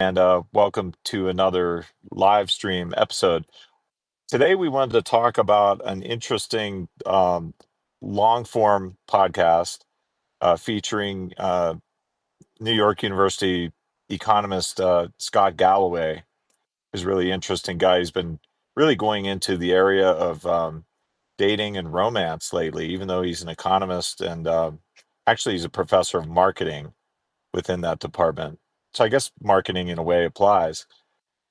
and welcome to another live stream episode. Today, we wanted to talk about an interesting long form podcast featuring New York University economist Scott Galloway, who's a really interesting guy. He's been really going into the area of dating and romance lately, even though he's an economist and actually he's a professor of marketing within that department. So I guess marketing in a way applies.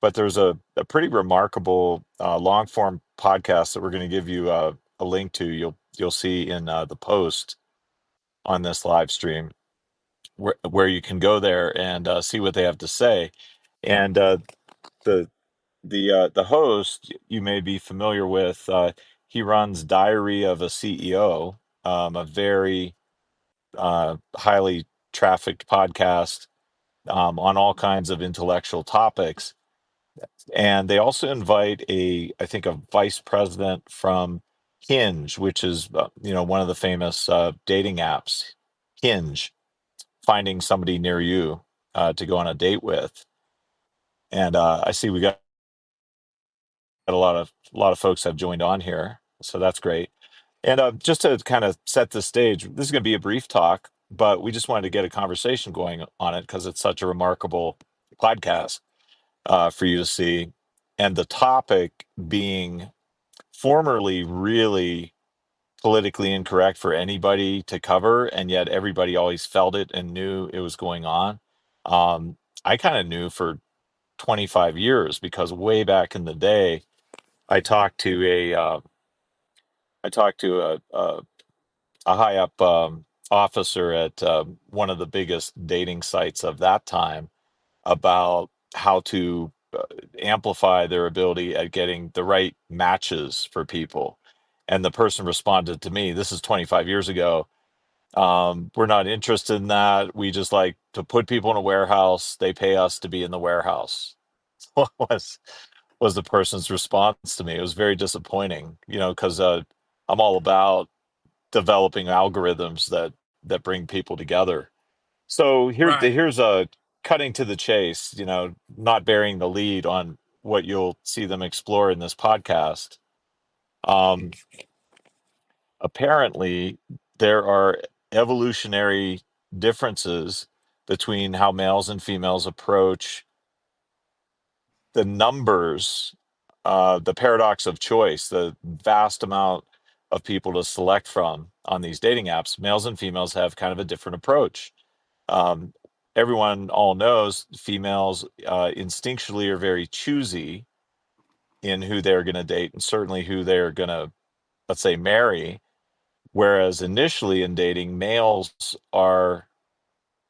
But there's a pretty remarkable long form podcast that we're going to give you a link to. You'll see in the post on this live stream where you can go there and see what they have to say. And the the host you may be familiar with. He runs Diary of a CEO, a very highly trafficked podcast on all kinds of intellectual topics. And they also invite I think, a vice president from Hinge, which is, one of the famous dating apps, Hinge, finding somebody near you to go on a date with. And I see we got a lot of folks have joined on here, so that's great. And just to kind of set the stage, this is going to be a brief talk, but we just wanted to get a conversation going on it because it's such a remarkable podcast for you to see. And the topic being formerly really politically incorrect for anybody to cover, and yet everybody always felt it and knew it was going on. I kind of knew for 25 years because way back in the day, I talked to a high up officer at one of the biggest dating sites of that time about how to amplify their ability at getting the right matches for people. And the person responded to me, this is 25 years ago. We're not interested in that. We just like to put people in a warehouse. They pay us to be in the warehouse. What was the person's response to me? It was very disappointing, because I'm all about developing algorithms that bring people together. So Right. here's a cutting to the chase, not bearing the lead on what you'll see them explore in this podcast. Um, Apparently, there are evolutionary differences between how males and females approach the numbers, the paradox of choice, the vast amount of people to select from on these dating apps. Males and females have kind of a different approach. Um, Everyone all knows females instinctually are very choosy in who they're going to date and certainly who they're going to, let's say, marry. Whereas initially in dating, males are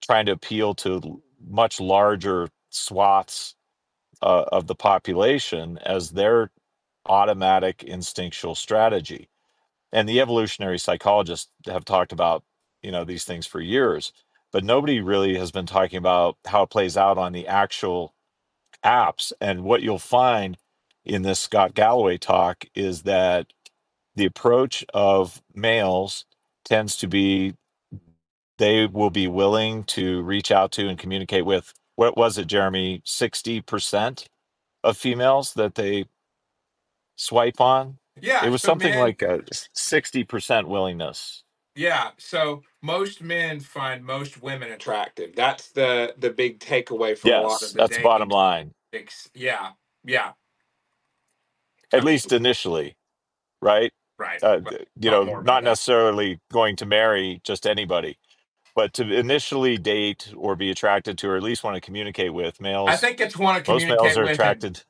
trying to appeal to much larger swaths of the population as their automatic instinctual strategy. And the evolutionary psychologists have talked about, these things for years, but nobody really has been talking about how it plays out on the actual apps. And what you'll find in this Scott Galloway talk is that the approach of males tends to be they will be willing to reach out to and communicate with, what was it, Jeremy, 60% of females that they swipe on? It Yeah. was So something men, like a 60% willingness. yeah. So most men find most women attractive. That's the big takeaway from a lot Yes, of the that's bottom dating line, topics. Yeah. Yeah. I at mean, least initially, right? right. But talk more about Not that. necessarily going to marry just anybody, but to initially date or be attracted to, or at least want to communicate with I males. think it's want to Most males communicate are with and attracted.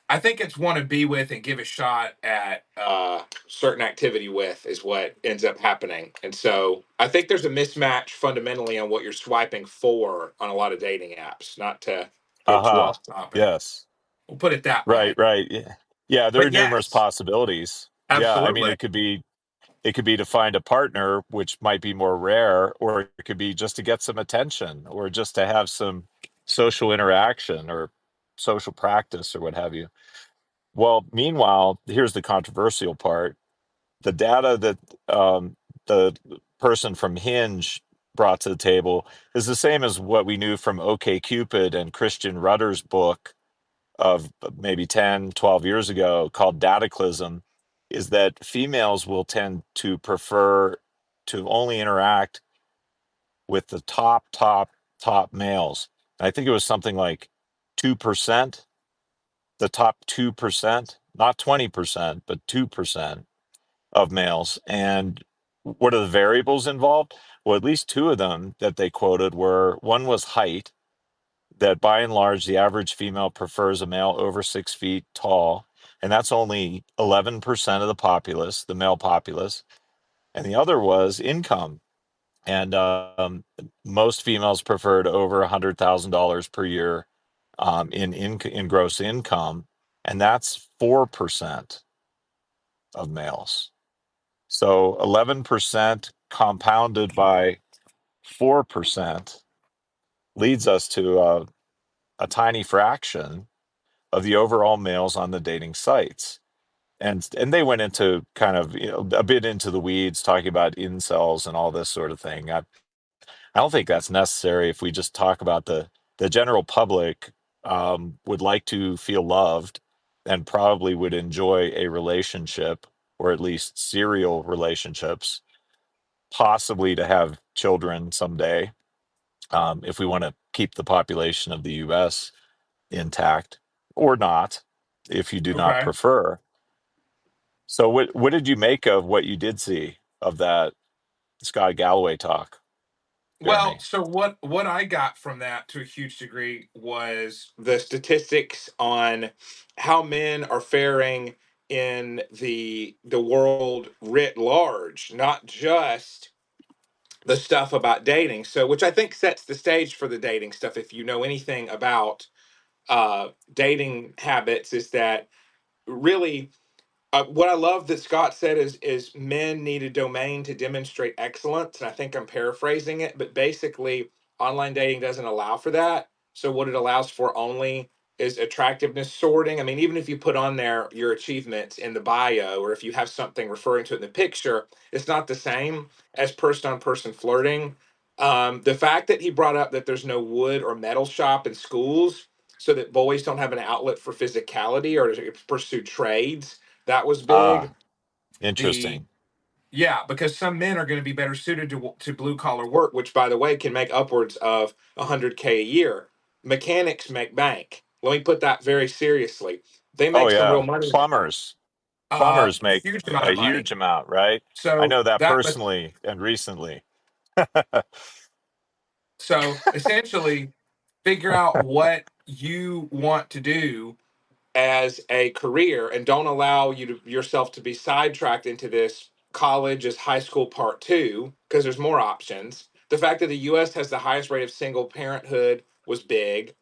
I think it's want to be with and give a shot at certain activity with is what ends up happening. And so I think there's a mismatch fundamentally on what you're swiping for on a lot of dating apps. Not to go too Uh-huh. off topic. Yes. We'll put it that Right, way. right. Yeah. Yeah, there are But numerous yes, possibilities. Yeah, I mean absolutely. it could be to find a partner, which might be more rare, or it could be just to get some attention or just to have some social interaction or social practice or what have you. Well, meanwhile, here's the controversial part. The data that the person from Hinge brought to the table is the same as what we knew from OkCupid and Christian Rudder's book of maybe 10, 12 years ago called Dataclysm, is that females will tend to prefer to only interact with the top males. And I think it was something like 2%, the top 2%, not 20%, but 2% of males. And what are the variables involved? Well, at least two of them that they quoted were, one was height, that by and large, the average female prefers a male over 6 feet tall. And that's only 11% of the populace, the male populace. And the other was income. And most females preferred over $100,000 per year in gross income. And that's 4% of males. So 11% compounded by 4% leads us to a tiny fraction of the overall males on the dating sites. And they went into kind of, a bit into the weeds, talking about incels and all this sort of thing. I don't think that's necessary if we just talk about the general public would like to feel loved and probably would enjoy a relationship, or at least serial relationships, possibly to have children someday, if we want to keep the population of the US intact, or not, if you do not Okay. prefer. So what did you make of what you did see of that Scott Galloway talk, Well, Jeremy? so what I got from that to a huge degree was the statistics on how men are faring in the world writ large, not just the stuff about dating. So, which I think sets the stage for the dating stuff. If you know anything about dating habits, is that really what I love that Scott said is men need a domain to demonstrate excellence, and I think I'm paraphrasing it, but basically, online dating doesn't allow for that. So what it allows for only is attractiveness sorting. I mean, even if you put on there your achievements in the bio, or if you have something referring to it in the picture, it's not the same as person-on-person flirting. The fact that he brought up that there's no wood or metal shop in schools, so that boys don't have an outlet for physicality or to pursue trades, that was big. Ah, The interesting. Yeah, because some men are going to be better suited to blue collar work, which by the way can make upwards of 100K a year. Mechanics make bank. Let me put that very seriously. They Oh make some real yeah, money. plumbers make Huge amount a of money. huge amount, right? I So know that that, but personally and recently. so essentially, figure out what you want to do as a career and don't allow yourself to be sidetracked into this college as high school part two, because there's more options. The fact that the US has the highest rate of single parenthood was big.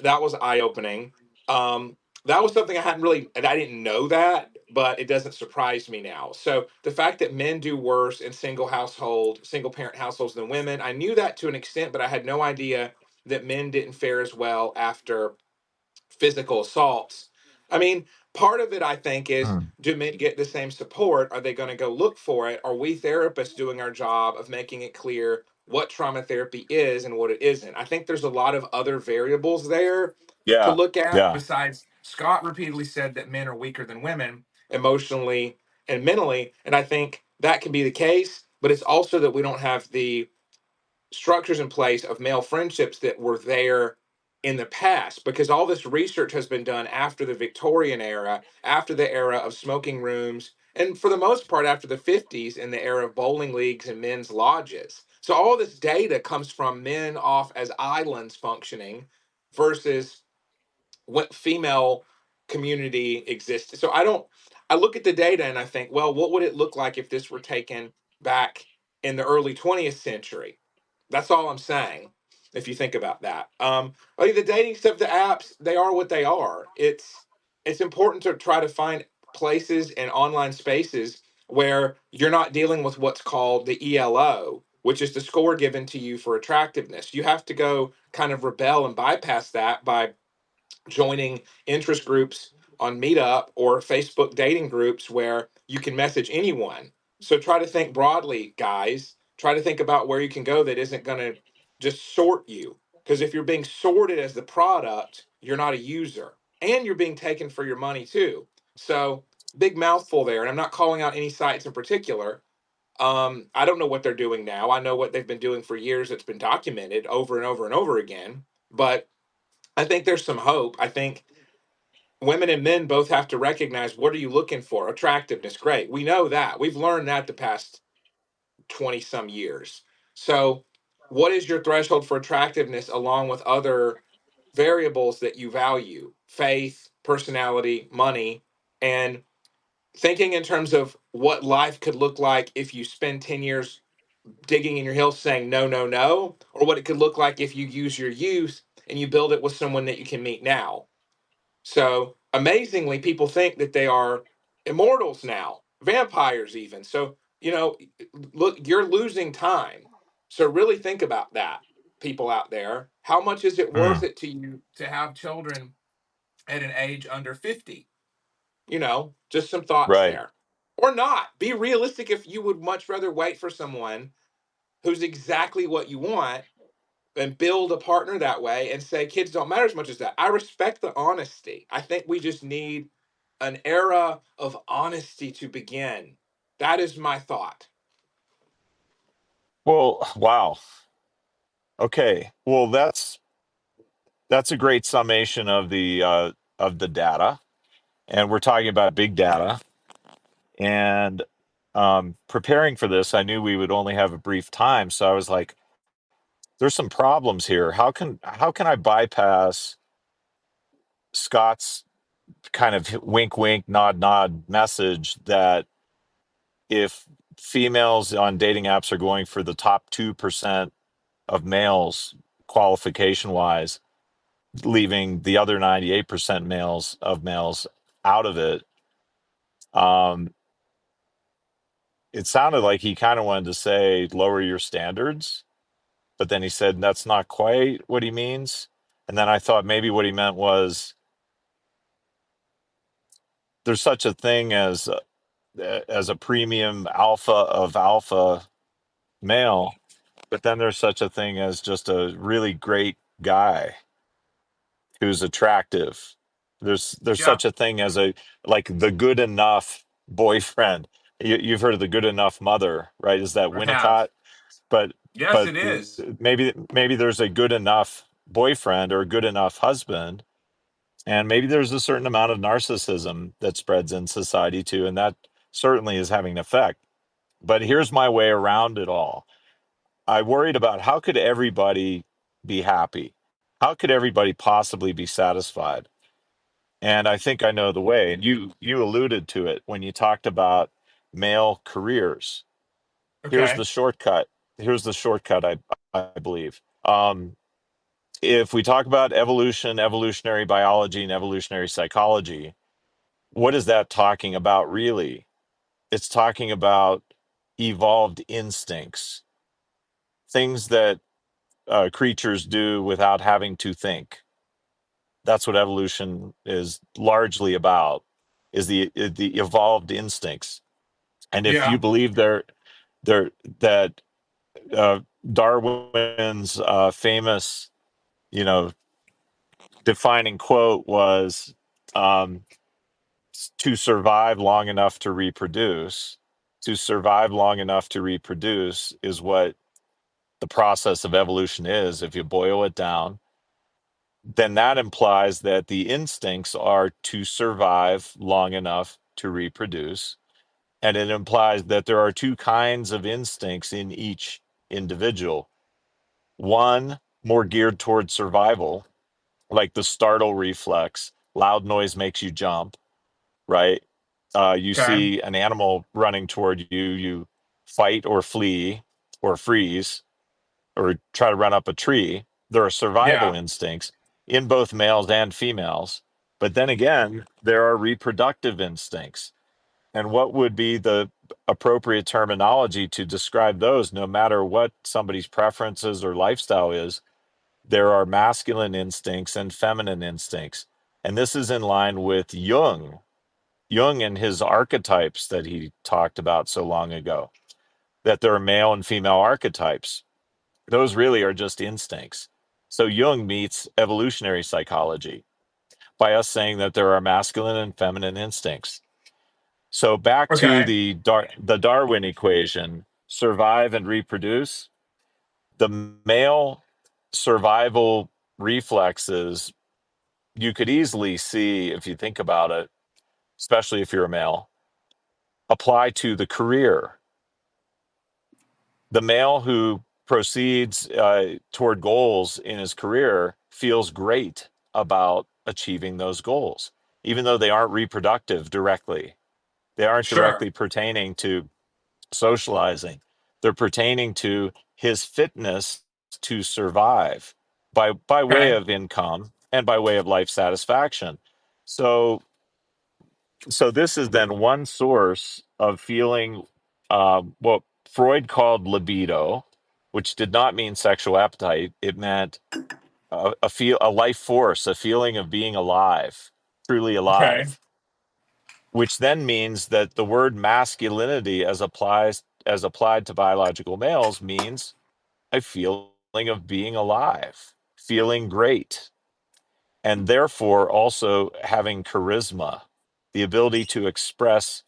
That was eye opening. Um, that was something I hadn't really, and I didn't know that, but it doesn't surprise me now. So the fact that men do worse in single parent households than women, I knew that to an extent, but I had no idea that men didn't fare as well after physical assaults. I mean, part of it, I think, is Mm. do men get the same support? Are they going to go look for it? Are we therapists doing our job of making it clear what trauma therapy is and what it isn't? I think there's a lot of other variables there to Yeah, look at. yeah, Besides, Scott repeatedly said that men are weaker than women emotionally and mentally. And I think that can be the case, but it's also that we don't have the structures in place of male friendships that were there in the past, because all this research has been done after the Victorian era, after the era of smoking rooms, and for the most part after the 50s in the era of bowling leagues and men's lodges. So all this data comes from men off as islands functioning versus what female community exists. So I look at the data and I think, well, what would it look like if this were taken back in the early 20th century? That's all I'm saying. If you think about that, like the dating stuff, the apps, they are what they are. It's important to try to find places and online spaces where you're not dealing with what's called the ELO, which is the score given to you for attractiveness. You have to go kind of rebel and bypass that by joining interest groups on Meetup or Facebook dating groups where you can message anyone. So try to think broadly, guys. Try to think about where you can go that isn't going to just sort you. Because if you're being sorted as the product, you're not a user, and you're being taken for your money too. So big mouthful there. And I'm not calling out any sites in particular. I don't know what they're doing now. I know what they've been doing for years. It's been documented over and over and over again. But I think there's some hope. I think women and men both have to recognize, what are you looking for? Attractiveness, great. We know that. We've learned that the past 20 some years. So, what is your threshold for attractiveness along with other variables that you value? Faith, personality, money, and thinking in terms of what life could look like if you spend 10 years digging in your heels saying no, no, no, or what it could look like if you use your youth and you build it with someone that you can meet now. So amazingly, people think that they are immortals now, vampires even. So, look, you're losing time. So really think about that, people out there. How much is it Hmm. worth it to you to have children at an age under 50? Just some thoughts Right. there. Or not. Be realistic if you would much rather wait for someone who's exactly what you want and build a partner that way and say kids don't matter as much as that. I respect the honesty. I think we just need an era of honesty to begin. That is my thought. Well, wow. Okay. Well, that's a great summation of the data, and we're talking about big data. And preparing for this, I knew we would only have a brief time, so I was like, "There's some problems here. How can I bypass Scott's kind of wink, wink, nod, nod message that if females on dating apps are going for the top 2% of males qualification wise, leaving the other 98% males out of it. Um, it sounded like he kind of wanted to say lower your standards, but then he said that's not quite what he means. And then I thought maybe what he meant was there's such a thing as a premium alpha of alpha male, but then there's such a thing as just a really great guy who's attractive. There's Yeah, such a thing as a like the good enough boyfriend. You've heard of the good enough mother, right? Is that I have. Winnicott? But Yes, but it is. maybe there's a good enough boyfriend or a good enough husband, and maybe there's a certain amount of narcissism that spreads in society too, and that certainly is having an effect. But here's my way around it all. I worried about how could everybody be happy? How could everybody possibly be satisfied? And I think I know the way. And you alluded to it when you talked about male careers. Here's Okay. the shortcut. Here's the shortcut, I believe. If we talk about evolution, evolutionary biology, and evolutionary psychology, what is that talking about really? It's talking about evolved instincts, things that creatures do without having to think. That's what evolution is largely about, is the evolved instincts. And if you Yeah. believe there that uh, Darwin's famous, you know, defining quote was um, to survive long enough to reproduce. To survive long enough to reproduce is what the process of evolution is. If you boil it down, then that implies that the instincts are to survive long enough to reproduce. And it implies that there are two kinds of instincts in each individual. One more geared towards survival, like the startle reflex, loud noise makes you jump, right? You Okay. see an animal running toward you, you fight or flee or freeze or try to run up a tree. There are survival Yeah. instincts in both males and females. But then again, there are reproductive instincts. And what would be the appropriate terminology to describe those, no matter what somebody's preferences or lifestyle is? There are masculine instincts and feminine instincts. And this is in line with Jung and his archetypes that he talked about so long ago. that there are male and female archetypes. Those really are just instincts. So Jung meets evolutionary psychology by us saying that there are masculine and feminine instincts. So back to Okay. the Darwin equation, survive and reproduce. The male survival reflexes, you could easily see, if you think about it, especially if you're a male, apply to the career. The male who proceeds toward goals in his career feels great about achieving those goals, even though they aren't reproductive directly. They aren't Sure. directly pertaining to socializing. They're pertaining to his fitness to survive by way Okay. of income and by way of life satisfaction. So so this is then one source of feeling what Freud called libido, which did not mean sexual appetite. It meant a life force, a feeling of being alive, truly Okay. alive, which then means that the word masculinity as applied to biological males means a feeling of being alive, feeling great, and therefore also having charisma, the ability to express.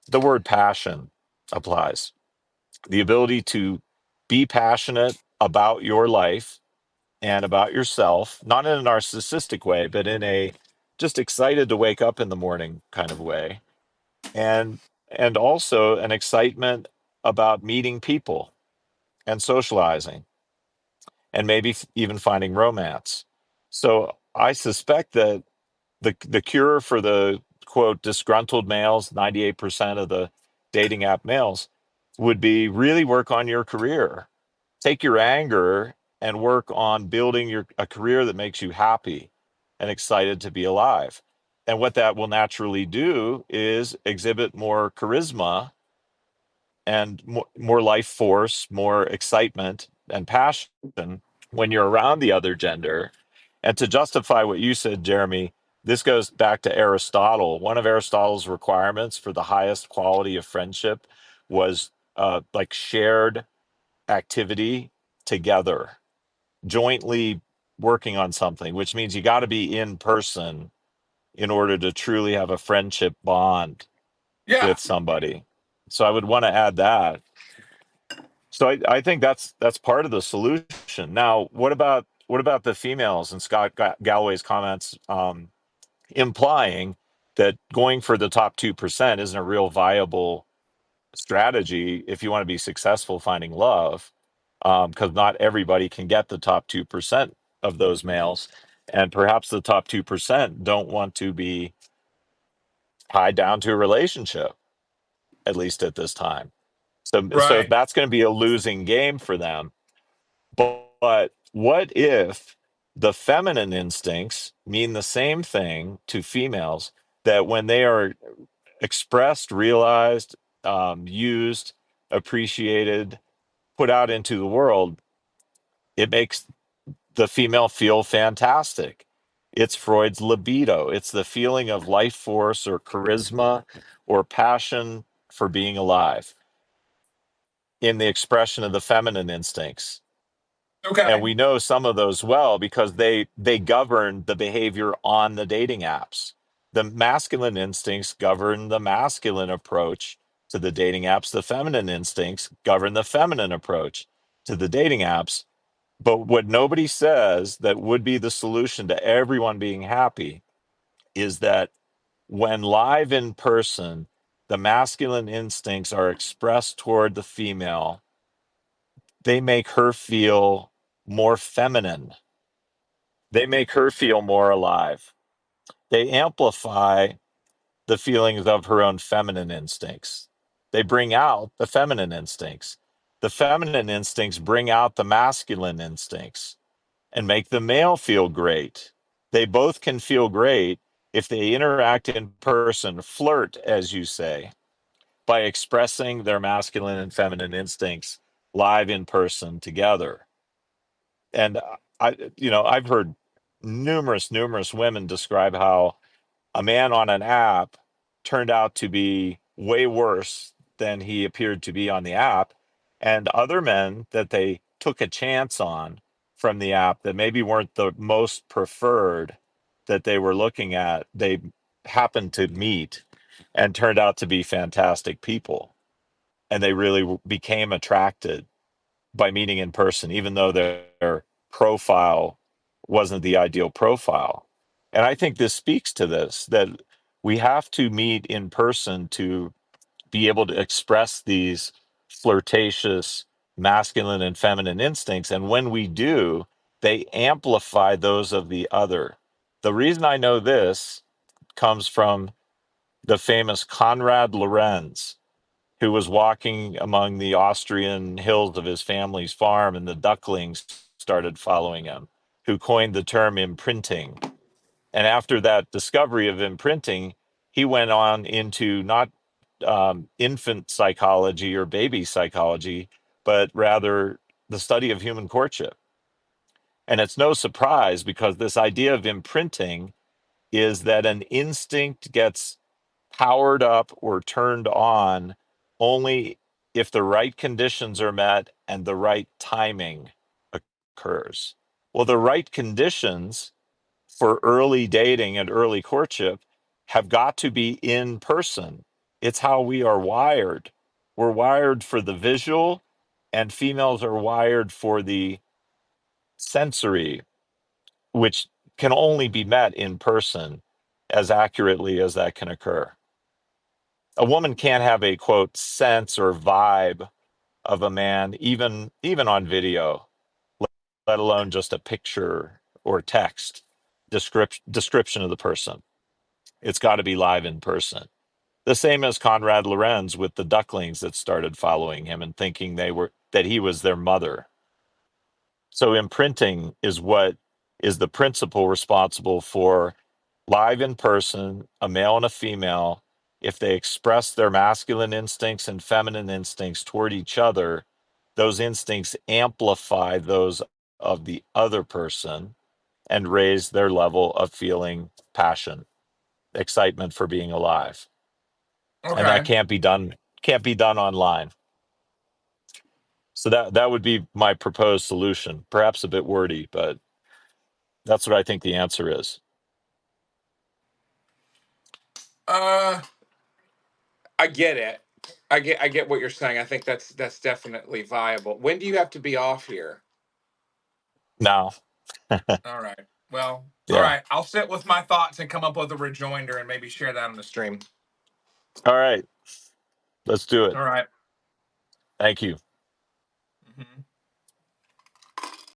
The word passion applies. The ability to be passionate about your life and about yourself, not in a narcissistic way, but in a just excited to wake up in the morning kind of way. And and also an excitement about meeting people and socializing and maybe even finding romance. So I suspect that the cure for the quote disgruntled males, 98% of the dating app males, would be really work on your career. Take your anger and work on building a career that makes you happy and excited to be alive. And what that will naturally do is exhibit more charisma and more life force, more excitement and passion when you're around the other gender. And to justify what you said, Jeremy, this goes back to Aristotle. One of Aristotle's requirements for the highest quality of friendship was like shared activity together, jointly working on something, which means you got to be in person in order to truly have a friendship bond Yeah. with somebody. So I would want to add that. So I think that's part of the solution. Now, what about the females and Scott Galloway's comments implying that going for the top 2% isn't a real viable strategy if you want to be successful finding love, because not everybody can get the top 2% of those males, and perhaps the top 2% don't want to be tied down to a relationship, at least at this time. So Right. that's going to be a losing game for them. But what if the feminine instincts mean the same thing to females, that when they are expressed, realized, used, appreciated, put out into the world, it makes the female feel fantastic? It's Freud's libido. It's the feeling of life force or charisma or passion for being alive in the expression of the feminine instincts. And Okay. we know some of those well because they govern the behavior on the dating apps. The masculine instincts govern the masculine approach to the dating apps. The feminine instincts govern the feminine approach to the dating apps. But what nobody says that would be the solution to everyone being happy is that when live in person, the masculine instincts are expressed toward the female, they make her feel more feminine. They make her feel more alive. They amplify the feelings of her own feminine instincts. They bring out the feminine instincts. The feminine instincts bring out the masculine instincts and make the male feel great. They both can feel great if they interact in person, flirt, as you say, by expressing their masculine and feminine instincts live in person together. And I've heard numerous women describe how a man on an app turned out to be way worse than he appeared to be on the app, and other men that they took a chance on from the app that maybe weren't the most preferred that they were looking at, they happened to meet and turned out to be fantastic people. And they really became attracted by meeting in person, even though their profile wasn't the ideal profile. And I think this speaks to this, that we have to meet in person to be able to express these flirtatious masculine and feminine instincts. And when we do, they amplify those of the other. The reason I know this comes from the famous Konrad Lorenz, who was walking among the Austrian hills of his family's farm, and the ducklings started following him, who coined the term imprinting. And after that discovery of imprinting, he went on into not infant psychology or baby psychology, but rather the study of human courtship. And it's no surprise, because this idea of imprinting is that an instinct gets powered up or turned on only if the right conditions are met and the right timing occurs. Well, the right conditions for early dating and early courtship have got to be in person. It's how we are wired. We're wired for the visual, and females are wired for the sensory, which can only be met in person as accurately as that can occur. A woman can't have a quote sense or vibe of a man, even on video, let alone just a picture or text description of the person. It's got to be live in person. The same as Konrad Lorenz with the ducklings that started following him and thinking that he was their mother. So imprinting is what is the principle responsible for live in person, a male and a female. If they express their masculine instincts and feminine instincts toward each other, those instincts amplify those of the other person and raise their level of feeling passion, excitement for being alive. And that Okay. can't be done online. So that would be my proposed solution. Perhaps a bit wordy, but that's what I think the answer is. Uh, I get it. I get what you're saying. I think that's definitely viable. When do you have to be off here? Now, All right. Well, all yeah. right. I'll sit with my thoughts and come up with a rejoinder and maybe share that on the stream. All right. Let's do it. All right. Thank you. Mhm.